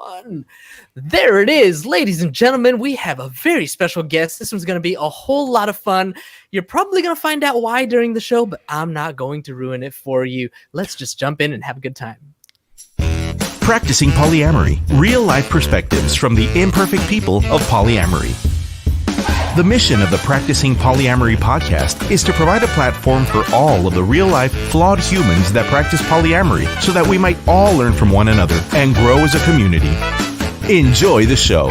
1. There it is, ladies and gentlemen. We have a very special guest. This one's going to be a whole lot of fun. You're probably going to find out why during the show, but I'm not going to ruin it for you. Let's just jump in and have a good time. Practicing Polyamory, real-life perspectives from the imperfect people of polyamory. The mission of the Practicing Polyamory podcast is to provide a platform for all of the real-life, flawed humans that practice polyamory so that we might all learn from one another and grow as a community. Enjoy the show.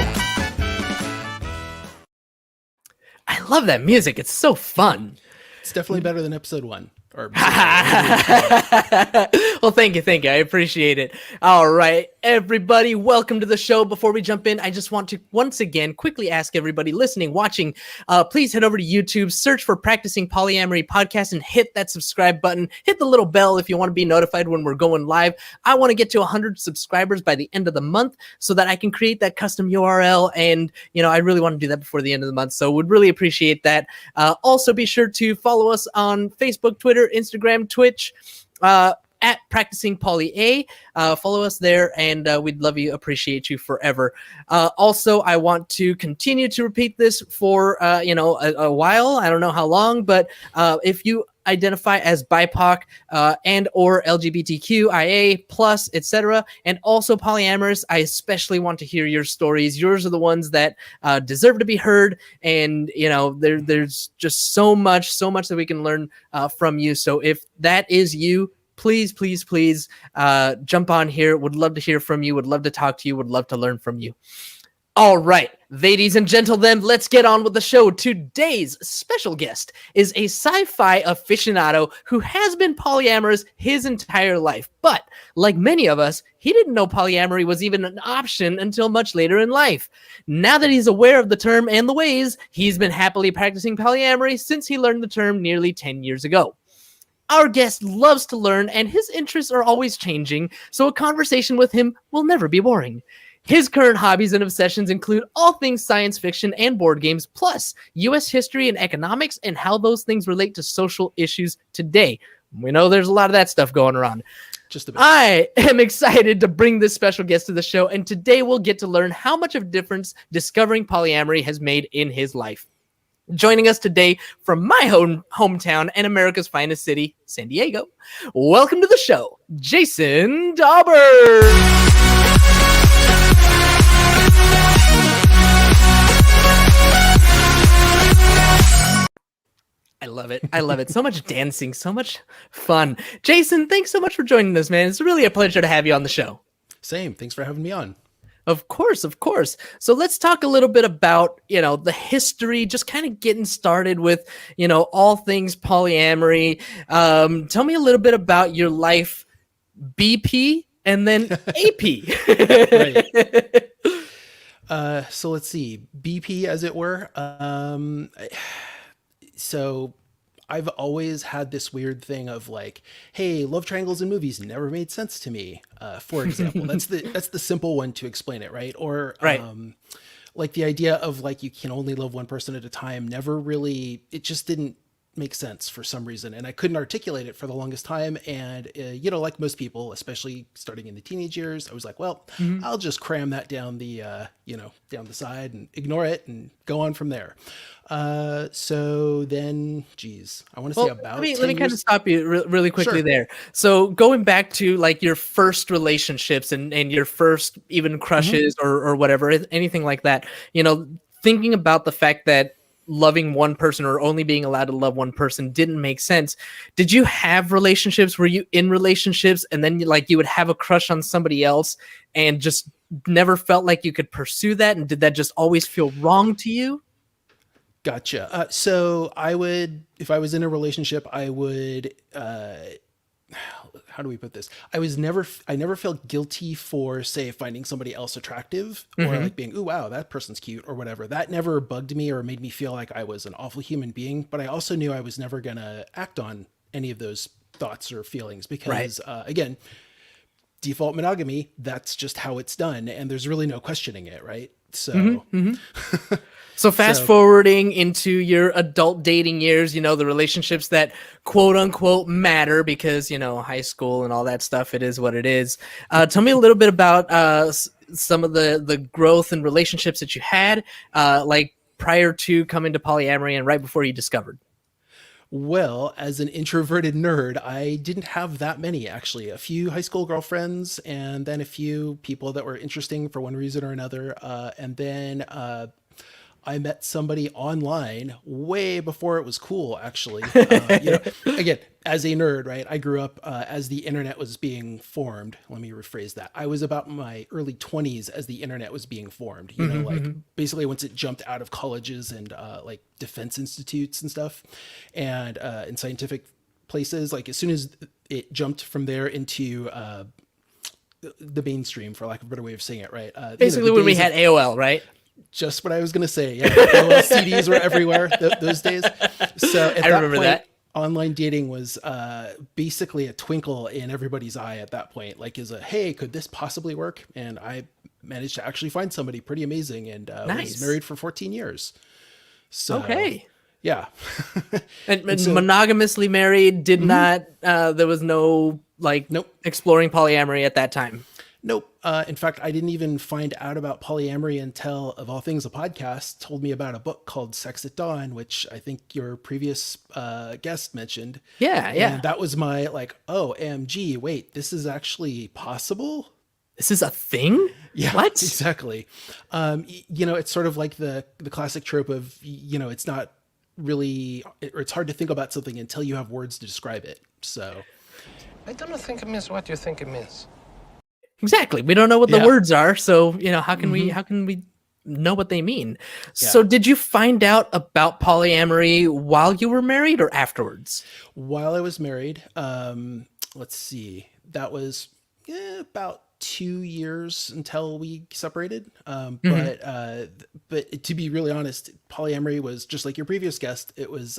I love that music. It's so fun. It's definitely better than episode 1. Well, thank you. I appreciate it. All right, everybody, welcome to the show. Before we jump in, I just want to once again quickly ask everybody listening, watching, please head over to YouTube, search for Practicing Polyamory Podcast, and hit that subscribe button. Hit the little bell if you want to be notified when we're going live. I want to get to 100 subscribers by the end of the month so that I can create that custom URL, and I really want to do that before the end of the month, so would really appreciate that. Also, be sure to follow us on Facebook, Twitter, Instagram, Twitch, at Practicing Poly A. Follow us there, and we'd love you, appreciate you forever. Also, I want to continue to repeat this for a while. I don't know how long, but if you identify as BIPOC and or LGBTQIA plus, etc., and also polyamorous, I especially want to hear your stories. Yours are the ones that deserve to be heard, and there's just so much that we can learn from you. So if that is you, please jump on here. Would love to hear from you, would love to talk to you, would love to learn from you. All right, ladies and gentlemen, let's get on with the show. Today's special guest is a sci-fi aficionado who has been polyamorous his entire life. But like many of us, he didn't know polyamory was even an option until much later in life. Now that he's aware of the term and the ways, he's been happily practicing polyamory since he learned the term nearly 10 years ago. Our guest loves to learn, and his interests are always changing, so a conversation with him will never be boring. His current hobbies and obsessions include all things science fiction and board games, plus U.S. history and economics and how those things relate to social issues today. We know there's a lot of that stuff going around. Just a bit. I am excited to bring this special guest to the show, and today we'll get to learn how much of a difference discovering polyamory has made in his life. Joining us today from my hometown and America's finest city, San Diego. Welcome to the show, Jason Daubert. I love it. So much dancing, so much fun. Jason, thanks so much for joining us, man. It's really a pleasure to have you on the show. Same. Thanks for having me on. Of course. So let's talk a little bit about, the history, just kind of getting started with, all things polyamory. Tell me a little bit about your life, BP and then AP. Right. So let's see, BP as it were. So I've always had this weird thing of like, hey, love triangles in movies never made sense to me. For example, that's the simple one to explain it, right? Or right. Like the idea of like you can only love one person at a time it just didn't make sense for some reason, and I couldn't articulate it for the longest time. And like most people, especially starting in the teenage years, I was like, well, I'll just cram that down the down the side and ignore it and go on from there. So then, I want to say about. Let me kind of stop you really quickly there. So going back to like your first relationships and your first even crushes or whatever, anything like that, thinking about the fact that loving one person or only being allowed to love one person didn't make sense. Did you have relationships? Were you in relationships and then you would have a crush on somebody else and just never felt like you could pursue that? And did that just always feel wrong to you? Gotcha. So if I was in a relationship, I would, how do we put this? I never felt guilty for, say, finding somebody else attractive or like being, ooh, wow, that person's cute or whatever. That never bugged me or made me feel like I was an awful human being. But I also knew I was never going to act on any of those thoughts or feelings because, again, default monogamy, that's just how it's done. And there's really no questioning it, right? So... So fast forwarding into your adult dating years, the relationships that quote unquote matter because, high school and all that stuff, it is what it is. Tell me a little bit about some of the growth and relationships that you had, like prior to coming to polyamory and right before you discovered? Well, as an introverted nerd, I didn't have that many actually. A few high school girlfriends, and then a few people that were interesting for one reason or another. And then I met somebody online way before it was cool, actually. Again, as a nerd, right? I grew up as the internet was being formed. Let me rephrase that. I was about my early 20s as the internet was being formed. Basically once it jumped out of colleges and like defense institutes and stuff, and in scientific places. Like as soon as it jumped from there into the mainstream, for lack of a better way of saying it, right? Basically, when we had AOL, right? Just what I was going to say. Yeah, AOL CDs were everywhere those days. So at I remember that. Online dating was basically a twinkle in everybody's eye at that point. Like, hey, could this possibly work? And I managed to actually find somebody pretty amazing, and nice. was married for 14 years. So, okay. Yeah. and so, monogamously married, did not, there was no, like, nope, exploring polyamory at that time. Nope. In fact, I didn't even find out about polyamory until, of all things, a podcast told me about a book called Sex at Dawn, which I think your previous guest mentioned. Yeah. And that was my like, oh, OMG, wait, this is actually possible? This is a thing? Yeah, what? Exactly. It's sort of like the classic trope of, it's not really, or it's hard to think about something until you have words to describe it. So I don't think it means what you think it means. Exactly. We don't know what the words are. So, how can we know what they mean? Yeah. So did you find out about polyamory while you were married or afterwards? While I was married, let's see, that was about 2 years until we separated. But to be really honest, polyamory was just like your previous guest. It was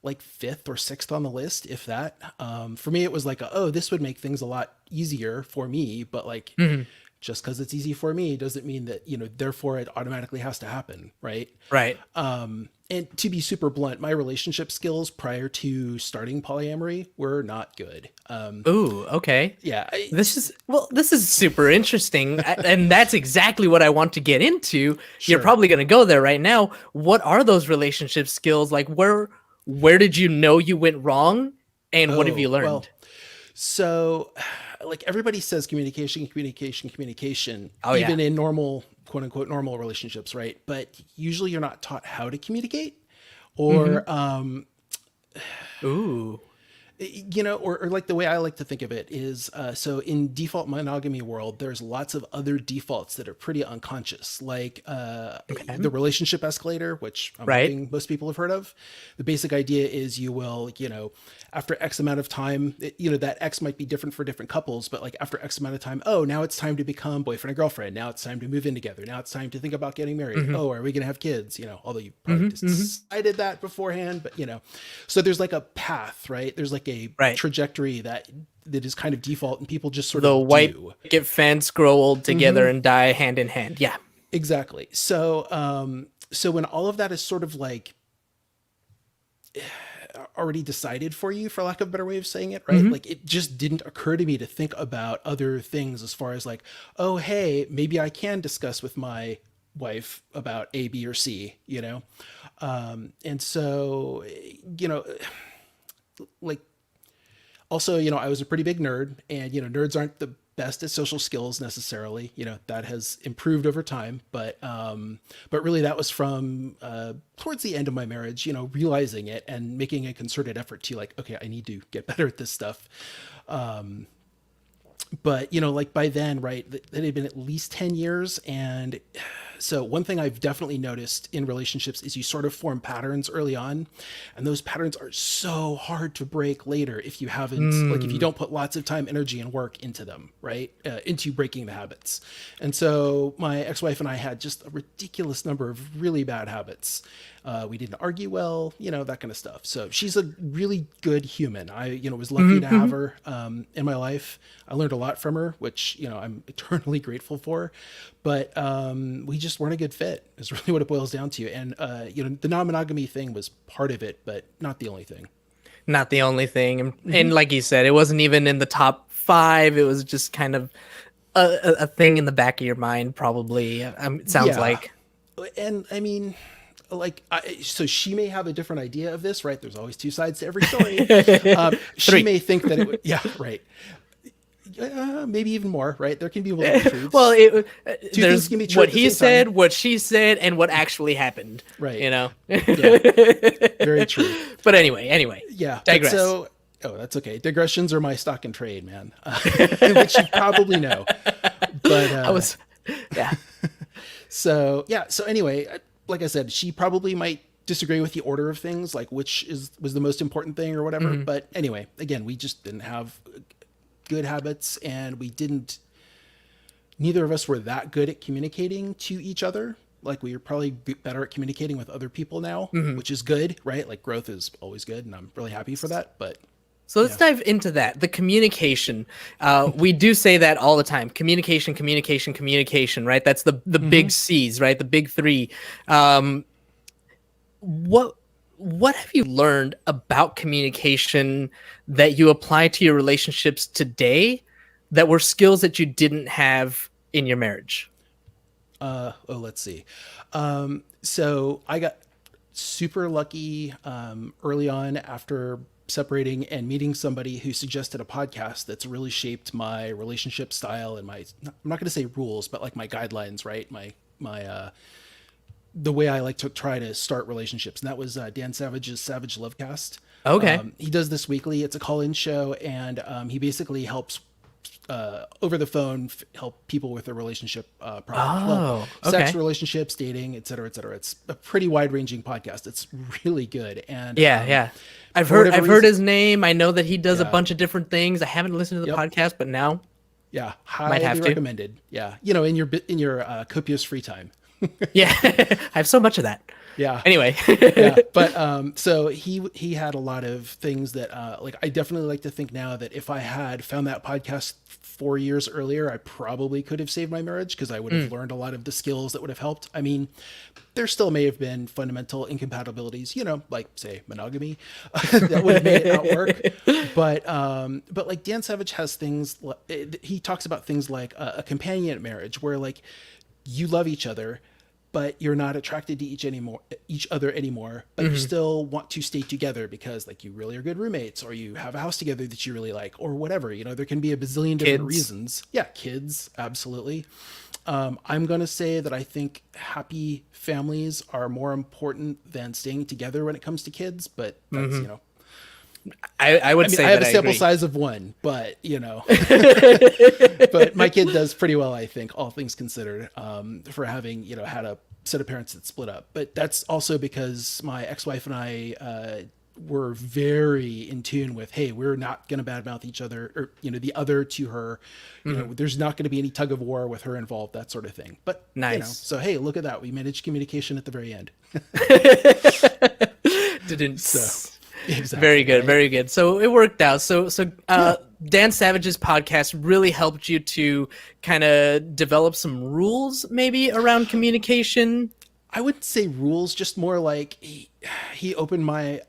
like 5th or 6th on the list, if that. For me, it was like, this would make things a lot easier for me. But like, just because it's easy for me doesn't mean that, therefore it automatically has to happen. Right. Right. And to be super blunt, my relationship skills prior to starting polyamory were not good. Ooh, okay. Yeah. This is super interesting. And that's exactly what I want to get into. Sure. You're probably going to go there right now. What are those relationship skills? Like where did you know you went wrong? And what have you learned? Well, so like everybody says communication, even in normal, quote unquote, normal relationships, right? But usually you're not taught how to communicate or, or like the way I like to think of it is, so in default monogamy world, there's lots of other defaults that are pretty unconscious, like the relationship escalator, which I'm hoping most people have heard of. The basic idea is you will, after X amount of time, that X might be different for different couples, but like after X amount of time, now it's time to become boyfriend and girlfriend. Now it's time to move in together. Now it's time to think about getting married. Oh, are we going to have kids? Although you probably decided that beforehand, but so there's like a path, right? There's like a trajectory that is kind of default, and people just sort of the white picket fence, grow old together and die hand in hand. Yeah, exactly. So, so when all of that is sort of like already decided for you, for lack of a better way of saying it, right? Like it just didn't occur to me to think about other things as far as like, oh, hey, maybe I can discuss with my wife about A, B, or C, and so, like, also, I was a pretty big nerd, and, nerds aren't the best at social skills necessarily. That has improved over time, but really that was from towards the end of my marriage, realizing it and making a concerted effort to like, okay, I need to get better at this stuff. But, like by then, right, it had been at least 10 years. And so one thing I've definitely noticed in relationships is you sort of form patterns early on. And those patterns are so hard to break later if you haven't, like if you don't put lots of time, energy, and work into them, right? Into breaking the habits. And so my ex-wife and I had just a ridiculous number of really bad habits. We didn't argue well, that kind of stuff. So she's a really good human. I, was lucky to have her in my life. I learned a lot from her, which, I'm eternally grateful for. But we just weren't a good fit is really what it boils down to. And, the non-monogamy thing was part of it, but not the only thing. Not the only thing. And like you said, it wasn't even in the top 5. It was just kind of a thing in the back of your mind, probably. It sounds like. And I mean, like, so she may have a different idea of this, right? There's always two sides to every story. She may think that it would, yeah, right. Maybe even more, right? There can be multiple truths. Well, Two there's things can be true what at the he same said, time. what she said, and what actually happened. Right. You know. Yeah, very true. But anyway. Yeah. Digress. So, oh, that's okay. Digressions are my stock and trade, man, which you probably know. But yeah. So yeah. So anyway, like I said, she probably might disagree with the order of things, like which was the most important thing or whatever. Mm-hmm. But anyway, again, we just didn't have good habits, and neither of us were that good at communicating to each other. Like, we are probably better at communicating with other people now, which is good, right? Like, growth is always good, and I'm really happy for that. But so let's dive into that. The communication. We do say that all the time. Communication, right? That's the big C's, right? The big three. What have you learned about communication that you apply to your relationships today that were skills that you didn't have in your marriage? Let's see. So I got super lucky early on after separating and meeting somebody who suggested a podcast that's really shaped my relationship style and I'm not going to say rules, but like my guidelines, right? My the way I like to try to start relationships. And that was Dan Savage's Savage Lovecast. Okay. He does this weekly. It's a call-in show, and he basically helps over the phone help people with their relationship problems. Sex, relationships, dating, et cetera, et cetera. It's a pretty wide-ranging podcast. It's really good. And I've heard his name. I know that he does a bunch of different things. I haven't listened to the podcast, but now highly recommended. Yeah, in your copious free time. Yeah, I have so much of that. Yeah. Anyway. But so he had a lot of things that like, I definitely like to think now that if I had found that podcast 4 years earlier, I probably could have saved my marriage, because I would have learned a lot of the skills that would have helped. I mean, there still may have been fundamental incompatibilities, like, say, monogamy, that would have made it not work. But like, Dan Savage has things, he talks about things like a companion marriage, where like, you love each other, but you're not attracted to each other anymore, but you still want to stay together because, like, you really are good roommates, or you have a house together that you really like, or whatever. There can be a bazillion different reasons. Yeah, kids, absolutely. I'm going to say that I think happy families are more important than staying together when it comes to kids, but that's, I would say I have that a sample agree. size of one, but but my kid does pretty well, I think, all things considered, for having, had a set of parents that split up. But that's also because my ex-wife and I were very in tune with, hey, we're not going to badmouth each other, or, the other to her, there's not going to be any tug of war with her involved, that sort of thing. But nice. So, hey, look at that. We managed communication at the very end. Exactly. Very good, very good. So it worked out. So Dan Savage's podcast really helped you to kind of develop some rules, maybe, around communication. I wouldn't say rules, just more like he opened my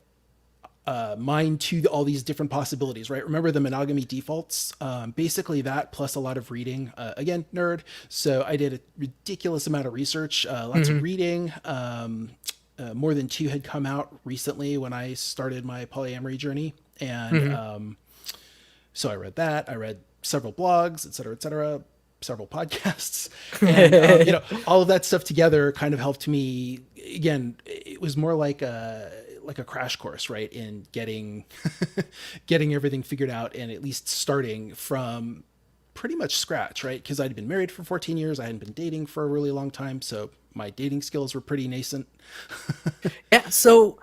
mind to all these different possibilities, right? Remember the monogamy defaults? Basically that, plus a lot of reading. Again, nerd. So I did a ridiculous amount of research, lots of reading. More than 2 had come out recently when I started my polyamory journey. And so I read that. I read several blogs, et cetera, several podcasts. And, all of that stuff together kind of helped me. Again, it was more like a crash course, right? In getting everything figured out, and at least starting from pretty much scratch, right? Because I'd been married for 14 years. I hadn't been dating for a really long time. So my dating skills were pretty nascent. Yeah. So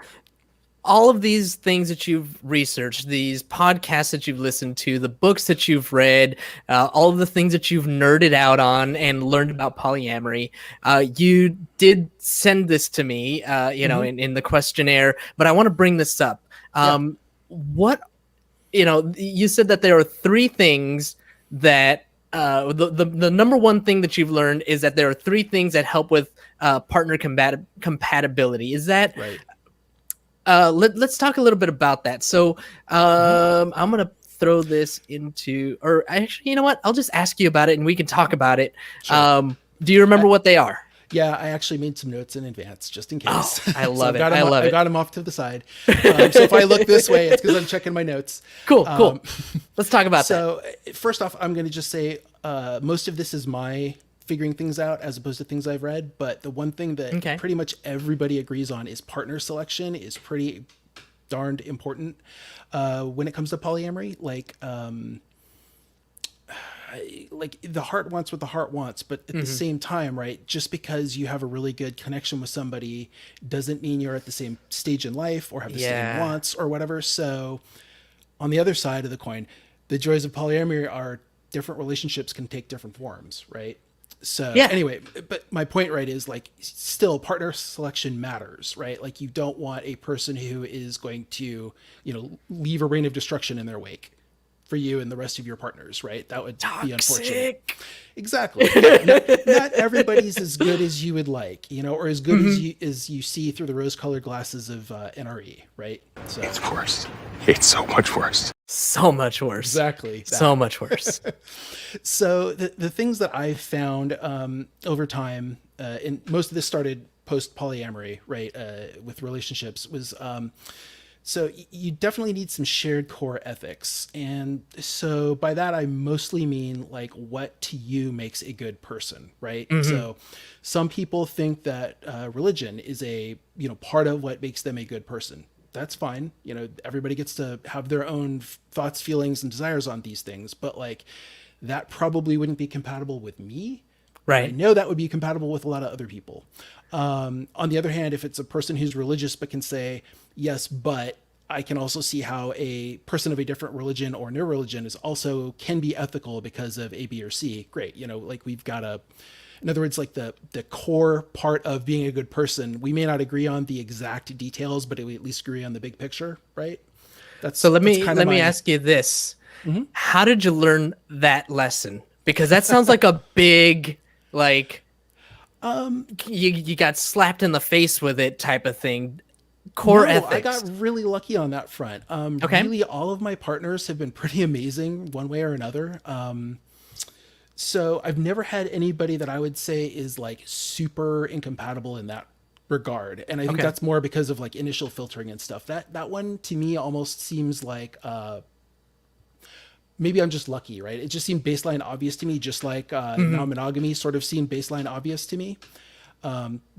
all of these things that you've researched, these podcasts that you've listened to, the books that you've read, all of the things that you've nerded out on and learned about polyamory, you did send this to me, in the questionnaire, but I want to bring this up. What, you said that there are 3 things that the number one thing that you've learned is that there are 3 things that help with partner compatibility. Is that right? Let's talk a little bit about that. So I'm gonna throw this into, or actually, you know what? I'll just ask you about it and we can talk about it. Sure. Do you remember what they are? Yeah, I actually made some notes in advance just in case. Oh, I love it. I love it. got them off to the side. So if I look this way, it's because I'm checking my notes. Cool. Let's talk about that. So first off, I'm going to just say most of this is my figuring things out as opposed to things I've read. But the one thing that pretty much everybody agrees on is partner selection is pretty darned important when it comes to polyamory. Like the heart wants what the heart wants, but at the same time, right, just because you have a really good connection with somebody doesn't mean you're at the same stage in life or have the same wants or whatever. So on the other side of the coin, the joys of polyamory are different relationships can take different forms, right? So anyway, but my point, right, is like still partner selection matters, right? Like you don't want a person who is going to, leave a reign of destruction in their wake for you and the rest of your partners, right? That would be unfortunate. Exactly. Not everybody's as good as you would like, or as good as you see through the rose-colored glasses of NRE, right? So it's worse. It's so much worse. So much worse. Exactly. So much worse. So the things that I've found over time, and most of this started post polyamory, right? With relationships was. So you definitely need some shared core ethics. And so by that, I mostly mean like what to you makes a good person, right? So some people think that religion is a, part of what makes them a good person. That's fine. Everybody gets to have their own thoughts, feelings, and desires on these things. But like that probably wouldn't be compatible with me. Right. I know that would be compatible with a lot of other people. On the other hand, if it's a person who's religious but can say, yes, but I can also see how a person of a different religion or no religion can be ethical because of A, B, or C. Great. Like we've got in other words, like the core part of being a good person, we may not agree on the exact details, but we at least agree on the big picture, right? So let me ask you this. How did you learn that lesson? Because that sounds like a big, like, you got slapped in the face with it type of thing. Core ethics. I got really lucky on that front. Really, all of my partners have been pretty amazing one way or another. So I've never had anybody that I would say is like super incompatible in that regard. And I think that's more because of like initial filtering and stuff. That one to me almost seems like maybe I'm just lucky, right? It just seemed baseline obvious to me, just like non-monogamy sort of seemed baseline obvious to me.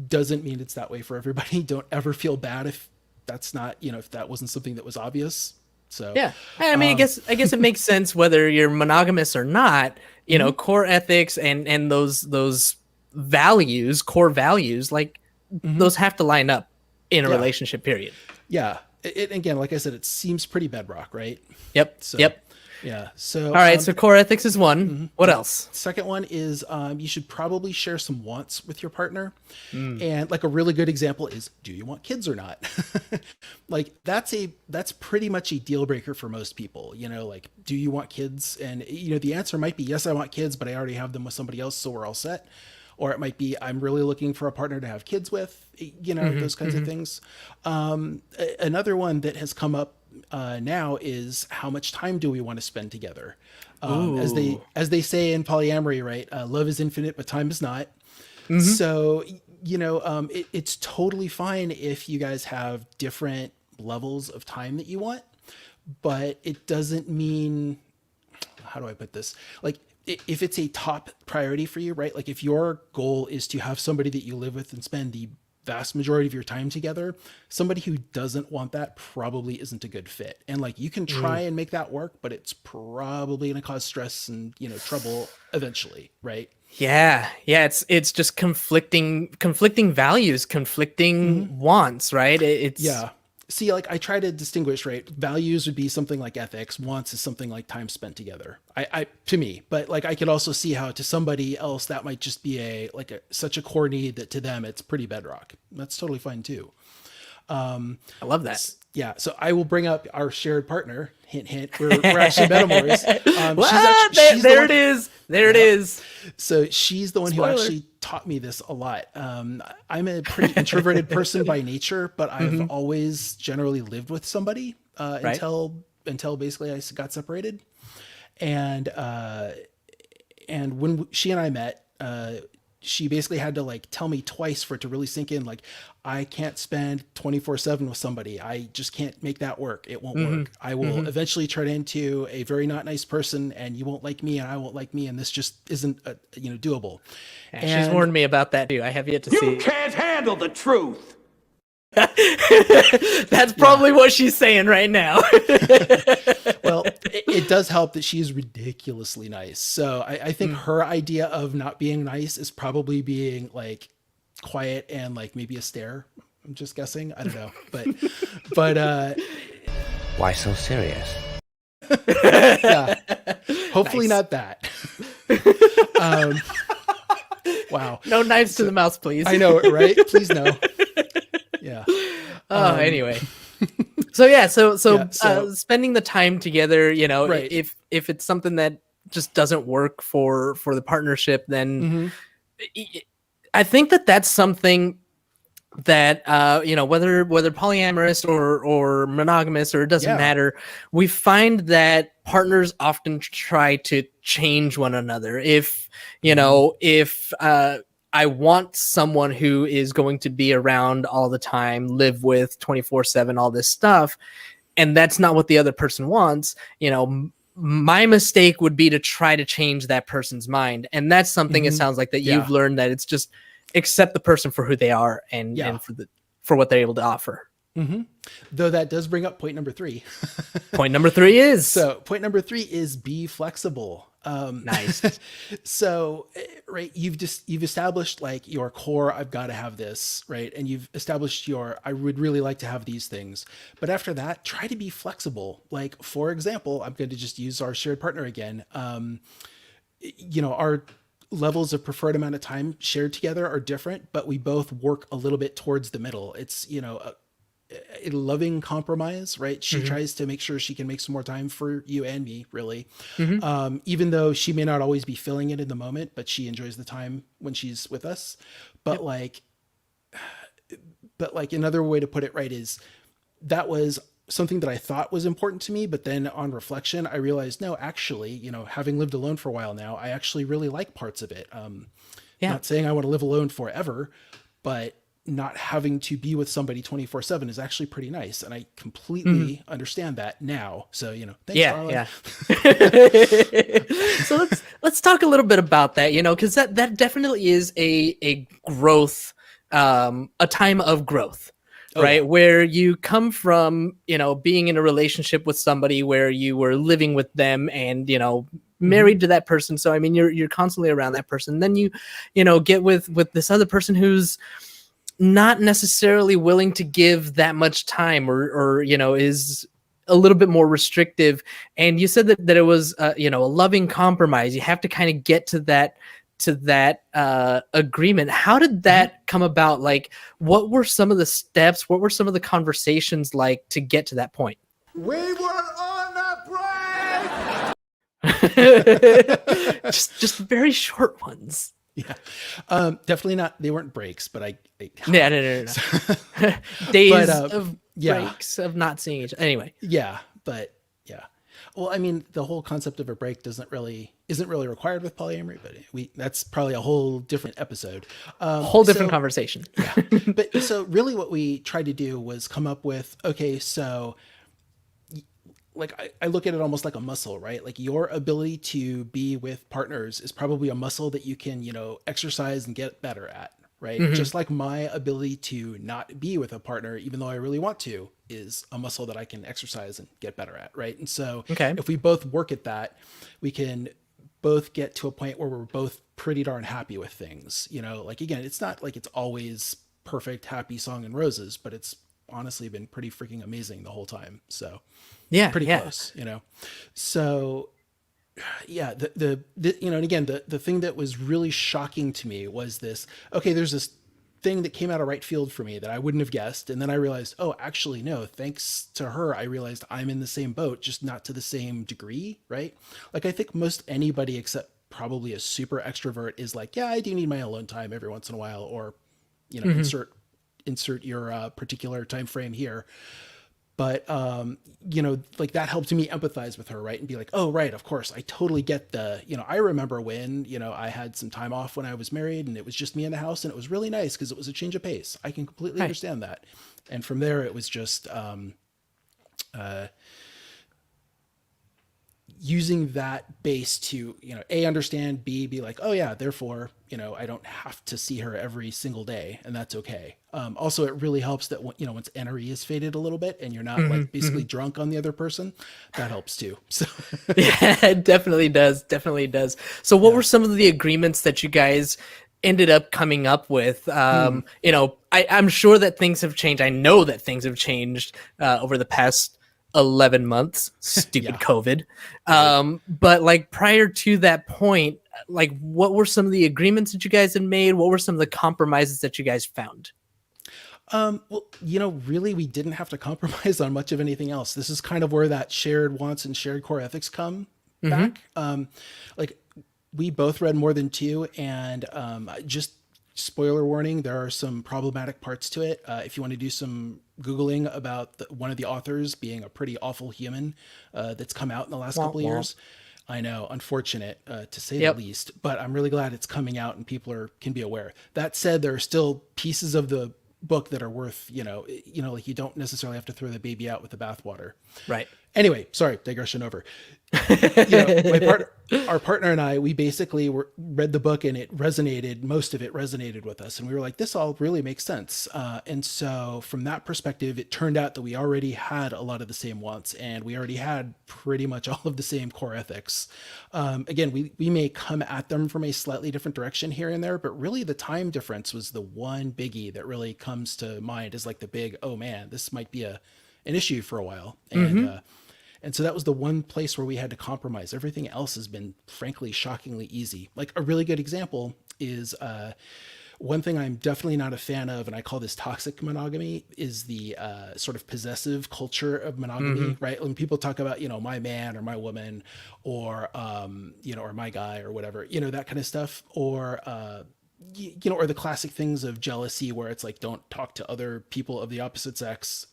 Doesn't mean it's that way for everybody. Don't ever feel bad if that's not, if that wasn't something that was obvious. So yeah, I mean, I guess it makes sense whether you're monogamous or not. Core ethics and those values, core values, like those have to line up in a relationship. Period. Yeah. It again, like I said, it seems pretty bedrock, right? Yep. Yep. Yeah. So all right. So core ethics is one. What else? Second one is you should probably share some wants with your partner. And like a really good example is, do you want kids or not? Like that's pretty much a deal breaker for most people. Like, do you want kids? And the answer might be yes, I want kids, but I already have them with somebody else, so we're all set. Or it might be I'm really looking for a partner to have kids with. Those kinds of things. Another one that has come up now is how much time do we want to spend together? As they say in polyamory, right? Love is infinite, but time is not. So, it's totally fine if you guys have different levels of time that you want, but it doesn't mean, how do I put this? Like, if it's a top priority for you, right? Like if your goal is to have somebody that you live with and spend the vast majority of your time together, somebody who doesn't want that probably isn't a good fit. And like you can try and make that work, but it's probably going to cause stress and trouble eventually, right? Yeah, it's just conflicting values, conflicting wants, right? It's See, like I try to distinguish, right? Values would be something like ethics. Wants is something like time spent together. I to me, but like I could also see how to somebody else that might just be such a core need that to them it's pretty bedrock. That's totally fine too. I love that. Yeah, so I will bring up our shared partner. Hint, hint. We're actually metamors. There it is. So she's the one who actually taught me this a lot. I'm a pretty introverted person by nature, but I've always generally lived with somebody until until basically I got separated. And when she and I met, she basically had to like tell me twice for it to really sink in. Like, I can't spend 24/7 with somebody. I just can't make that work. It won't work. I will eventually turn into a very not nice person, and you won't like me and I won't like me. And this just isn't, doable. Yeah, she's warned me about that too. I have yet to see. You can't handle the truth. That's probably what she's saying right now. Well, it does help that she's ridiculously nice. So I think her idea of not being nice is probably being like quiet and like maybe a stare. I'm just guessing. I don't know. But Why so serious? yeah, hopefully not that. Wow. No knives to the mouth, please. I know, right? Please no. Yeah. Anyway. So so spending the time together, Right. if it's something that just doesn't work for the partnership, then I think that's something that whether polyamorous or monogamous, or it doesn't matter, we find that partners often try to change one another. If I want someone who is going to be around all the time, live with 24/7, all this stuff, and that's not what the other person wants, my mistake would be to try to change that person's mind. And that's something it sounds like that you've learned, that it's just accept the person for who they are and for what they're able to offer. Though that does bring up point number 3. Point number 3 is point number 3 is be flexible. Nice. So, right, you've established like your core, I've got to have this, right? And you've established I would really like to have these things. But after that, try to be flexible. Like, for example, I'm going to just use our shared partner again. Our levels of preferred amount of time shared together are different, but we both work a little bit towards the middle. It's, a loving compromise, right? She tries to make sure she can make some more time for you and me, really. Even though she may not always be feeling it in the moment, but she enjoys the time when she's with us. But like another way to put it, right, is that was something that I thought was important to me, but then on reflection, I realized, no, actually, having lived alone for a while now, I actually really like parts of it. Not saying I want to live alone forever, but not having to be with somebody 24/7 is actually pretty nice. And I completely understand that now. So, thanks, Darla. Yeah. So let's talk a little bit about that, because that definitely is a growth, a time of growth, right? Where you come from, being in a relationship with somebody where you were living with them and, married to that person. So, I mean, you're constantly around that person. Then you get with this other person who's not necessarily willing to give that much time or is a little bit more restrictive. And you said that it was a loving compromise. You have to kind of get to that agreement. How did that come about? Like, what were some of the steps? What were some of the conversations like to get to that point? We were on a break. just very short ones. Yeah. Definitely not. They weren't breaks, but no. Days of breaks of not seeing each other. Anyway. Yeah. But yeah. Well, I mean, the whole concept of a break isn't really required with polyamory, but that's probably a whole different episode. Whole different conversation. Yeah. But so really what we tried to do was come up with, okay, so like I look at it almost like a muscle, right? Like your ability to be with partners is probably a muscle that you can, exercise and get better at, right? Just like my ability to not be with a partner, even though I really want to, is a muscle that I can exercise and get better at, right? And so if we both work at that, we can both get to a point where we're both pretty darn happy with things. Like, again, it's not like it's always perfect, happy song and roses, but it's honestly been pretty freaking amazing the whole time. So pretty close, So yeah, and again, the thing that was really shocking to me was this, okay, there's this thing that came out of right field for me that I wouldn't have guessed. And then I realized, oh, actually, no, thanks to her, I realized I'm in the same boat, just not to the same degree. Right. Like, I think most anybody except probably a super extrovert is like, yeah, I do need my alone time every once in a while, or, insert your particular time frame here. But, like that helped me empathize with her, right? And be like, oh, right, of course, I totally get I remember when, I had some time off when I was married and it was just me in the house and it was really nice because it was a change of pace. I can completely understand that. And from there, it was just using that base to, A, understand, B, be like, oh yeah, therefore, I don't have to see her every single day and that's okay. Also, it really helps that, once NRE is faded a little bit and you're not like basically drunk on the other person, that helps too. So Yeah, it definitely does. Definitely does. So what were some of the agreements that you guys ended up coming up with? I'm sure that things have changed. I know that things have changed over the past 11 months. Stupid COVID. But like prior to that point, like what were some of the agreements that you guys had made? What were some of the compromises that you guys found? Well, really, we didn't have to compromise on much of anything else. This is kind of where that shared wants and shared core ethics come back. Like we both read more than two, and just spoiler warning, there are some problematic parts to it. If you want to do some Googling about one of the authors being a pretty awful human that's come out in the last couple of years. I know, unfortunate to say the least, but I'm really glad it's coming out and people can be aware. That said, there are still pieces of the book that are worth, like you don't necessarily have to throw the baby out with the bathwater. Right. Anyway, sorry, digression over. Our partner and I, we basically read the book and most of it resonated with us. And we were like, this all really makes sense. And so from that perspective, it turned out that we already had a lot of the same wants and we already had pretty much all of the same core ethics. Again, we may come at them from a slightly different direction here and there, but really the time difference was the one biggie that really comes to mind as like the big, oh man, this might be an issue for a while. And so that was the one place where we had to compromise. Everything else has been, frankly, shockingly easy. Like a really good example is one thing I'm definitely not a fan of, and I call this toxic monogamy, is the sort of possessive culture of monogamy, right? When people talk about, my man or my woman or, or my guy or whatever, that kind of stuff, or, or the classic things of jealousy where it's like, don't talk to other people of the opposite sex,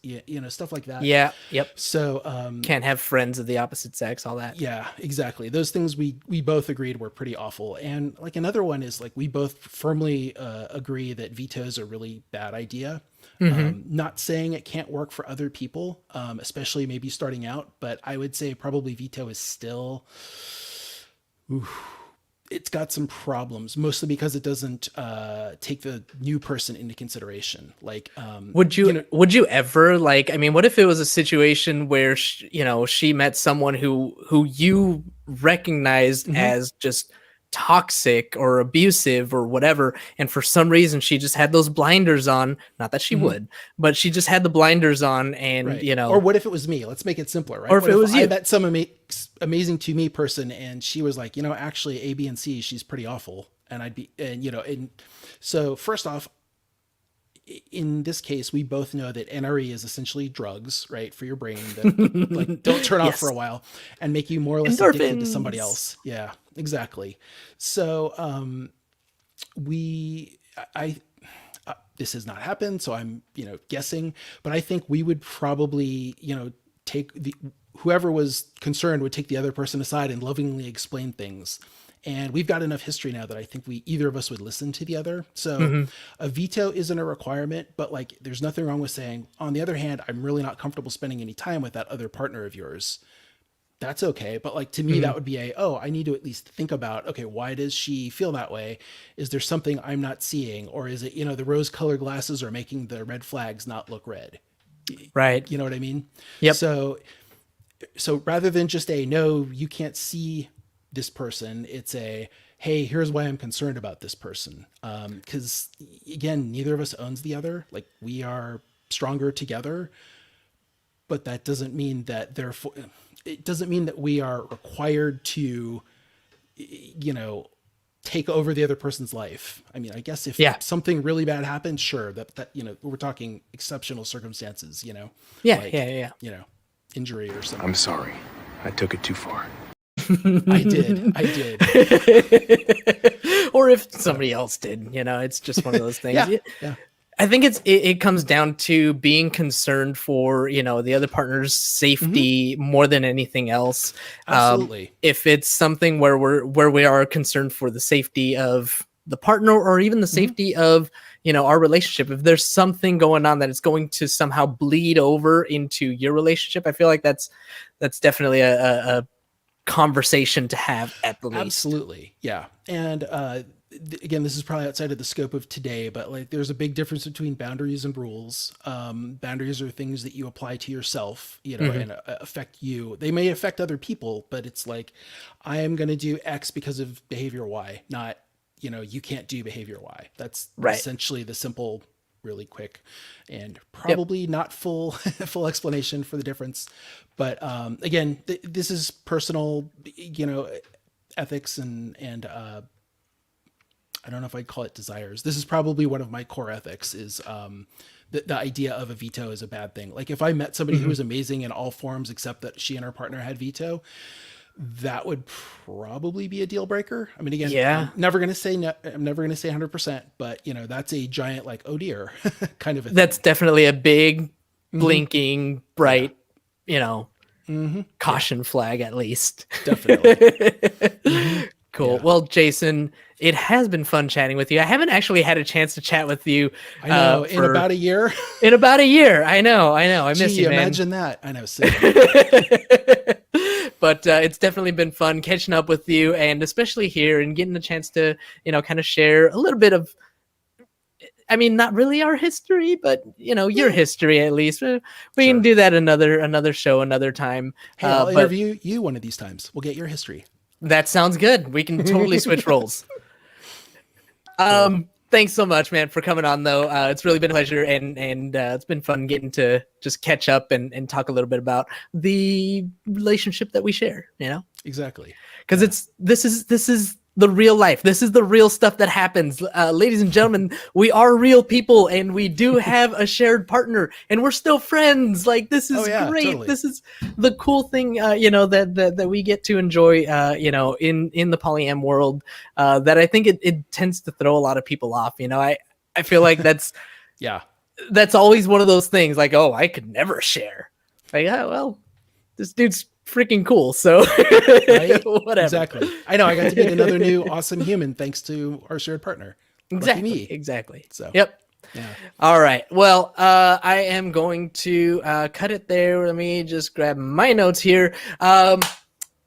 stuff like that. Yeah. Yep. So, can't have friends of the opposite sex, all that. yeah, exactly. Those things we both agreed were pretty awful. And like another one is like, we both firmly agree that veto is a really bad idea. Not saying it can't work for other people, especially maybe starting out, but I would say probably veto is still, it's got some problems, mostly because it doesn't take the new person into consideration. Like, would you ever like? I mean, what if it was a situation where she met someone who you recognized as just toxic or abusive or whatever, and for some reason she just had those blinders on? Not that she would, but she just had the blinders on, and right. Or what if it was me? Let's make it simpler, right? Or if it was you. I met some amazing to me person, and she was like, actually A, B, and C, she's pretty awful, and I'd be, and so first off, in this case, we both know that NRE is essentially drugs, right, for your brain that like don't turn off for a while and make you more or less addicted to somebody else. Yeah, exactly. So this has not happened, so I'm guessing, but I think we would probably take whoever was concerned would take the other person aside and lovingly explain things. And we've got enough history now that I think either of us would listen to the other. So a veto isn't a requirement, but like, there's nothing wrong with saying, on the other hand, I'm really not comfortable spending any time with that other partner of yours. That's okay. But like, to me, that would be I need to at least think about, okay, why does she feel that way? Is there something I'm not seeing? Or is it, the rose colored glasses are making the red flags not look red? Right. You know what I mean? Yep. So rather than just no, you can't see this person, it's hey, here's why I'm concerned about this person. Because again, neither of us owns the other. Like, we are stronger together, but that doesn't mean that we are required to, take over the other person's life. I mean, I guess if something really bad happens, sure, that we're talking exceptional circumstances, Yeah. Injury or something. I'm sorry. I took it too far. I did. Or if somebody else did, it's just one of those things. Yeah. I think it comes down to being concerned for, you know, the other partner's safety more than anything else. Absolutely. If it's something where we are concerned for the safety of the partner or even the safety of, you know, our relationship, if there's something going on that is going to somehow bleed over into your relationship, I feel like that's definitely a conversation to have at the least. Absolutely. Yeah. And again, this is probably outside of the scope of today, but like there's a big difference between boundaries and rules. Boundaries are things that you apply to yourself, you know, and affect you. They may affect other people, but it's like, I am going to do X because of behavior Y, not, you know, you can't do behavior Y. That's essentially the simple, really quick and probably not full full explanation for the difference. But again, this is personal, you know, ethics and I don't know if I'd call it desires. This is probably one of my core ethics is the idea of a veto is a bad thing. Like if I met somebody who was amazing in all forms except that she and her partner had veto, that would probably be a deal breaker. I mean, again, I'm never going to say 100%, but you know, that's a giant, like, oh dear, kind of a thing. That's definitely a big blinking bright, you know, caution flag at least. Definitely. Cool. Yeah. Well, Jason, it has been fun chatting with you. I haven't actually had a chance to chat with you. I know, in about a year. In about a year. I know. I miss you, man. Imagine that. I know. But it's definitely been fun catching up with you, and especially here and getting a chance to, you know, kind of share a little bit of, I mean, not really our history, but you know, your history at least. We can do that another show, another time. Hey, I'll interview you one of these times. We'll get your history. That sounds good. We can totally switch roles. Thanks so much, man, for coming on, though. It's really been a pleasure, and it's been fun getting to just catch up and talk a little bit about the relationship that we share, you know? Exactly. Because this is the real life. This is the real stuff that happens. Ladies and gentlemen, we are real people, and we do have a shared partner, and we're still friends. Like, this is great. Totally. This is the cool thing, you know, that we get to enjoy, you know, in the polyam world, that I think it tends to throw a lot of people off. You know, I feel like that's, that's always one of those things like, oh, I could never share. Like, oh, well, this dude's freaking cool, so right? Whatever. Exactly. I know I got to meet another new awesome human thanks to our shared partner. Exactly. So yep. Yeah. All right. Well, I am going to cut it there. Let me just grab my notes here.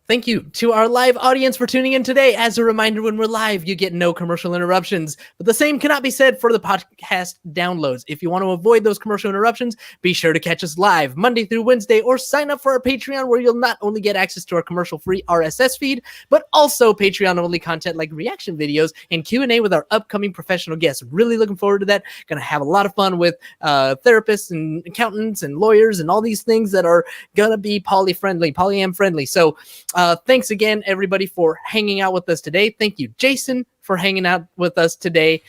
Thank you to our live audience for tuning in today. As a reminder, when we're live, you get no commercial interruptions, but the same cannot be said for the podcast downloads. If you want to avoid those commercial interruptions, be sure to catch us live Monday through Wednesday, or sign up for our Patreon, where you'll not only get access to our commercial-free RSS feed, but also Patreon-only content like reaction videos and Q&A with our upcoming professional guests. Really looking forward to that. Going to have a lot of fun with therapists and accountants and lawyers and all these things that are going to be polyam-friendly. So, thanks again, everybody, for hanging out with us today. Thank you, Jason, for hanging out with us today.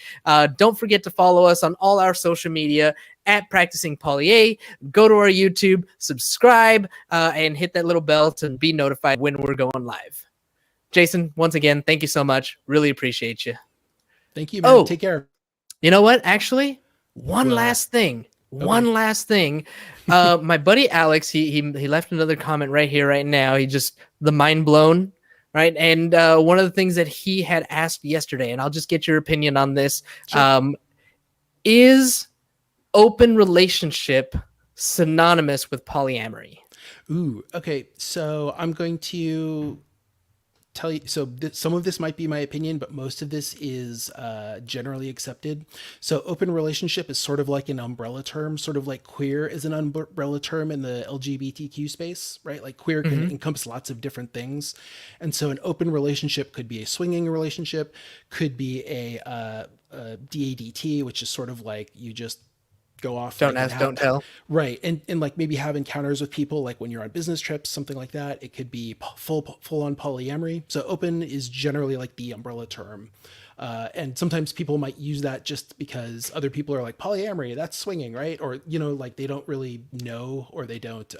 Don't forget to follow us on all our social media at Practicing Polya. Go to our YouTube, subscribe, and hit that little bell to be notified when we're going live. Jason, once again, thank you so much. Really appreciate you. Thank you, man. Oh, take care. You know what? Actually, one last thing. My buddy Alex, he left another comment right here, right now. He just, the mind blown, right? And one of the things that he had asked yesterday, and I'll just get your opinion on this, is open relationship synonymous with polyamory? Ooh, okay. So I'm going to tell you, so some of this might be my opinion, but most of this is generally accepted. So open relationship is sort of like an umbrella term, sort of like queer is an umbrella term in the LGBTQ space, right? Like queer can encompass lots of different things. And so an open relationship could be a swinging relationship, could be a DADT, which is sort of like you just go off. Don't ask, don't tell. Right. And like maybe have encounters with people, like when you're on business trips, something like that. It could be full on polyamory. So open is generally like the umbrella term. And sometimes people might use that just because other people are like, polyamory, that's swinging, right? Or, you know, like they don't really know, or they don't,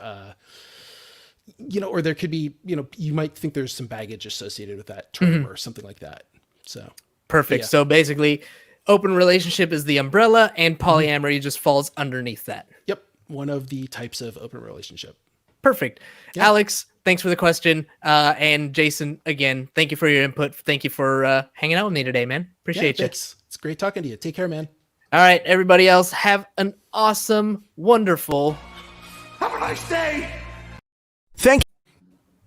you know, or there could be, you know, you might think there's some baggage associated with that term or something like that. So perfect. Yeah. So basically, Open relationship is the umbrella, and polyamory just falls underneath that. Yep. One of the types of open relationship. Perfect. Yeah. Alex, thanks for the question. And Jason, again, thank you for your input. Thank you for hanging out with me today, man. Appreciate you. Thanks. It's great talking to you. Take care, man. All right, everybody else, have an awesome, wonderful... Have a nice day!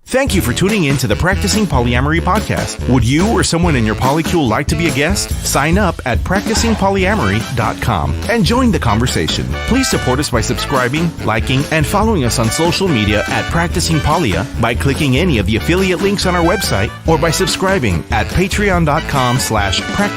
Thank you for tuning in to the Practicing Polyamory podcast. Would you or someone in your polycule like to be a guest? Sign up at practicingpolyamory.com and join the conversation. Please support us by subscribing, liking, and following us on social media at Practicing Polya by clicking any of the affiliate links on our website or by subscribing at patreon.com/practicingpolya.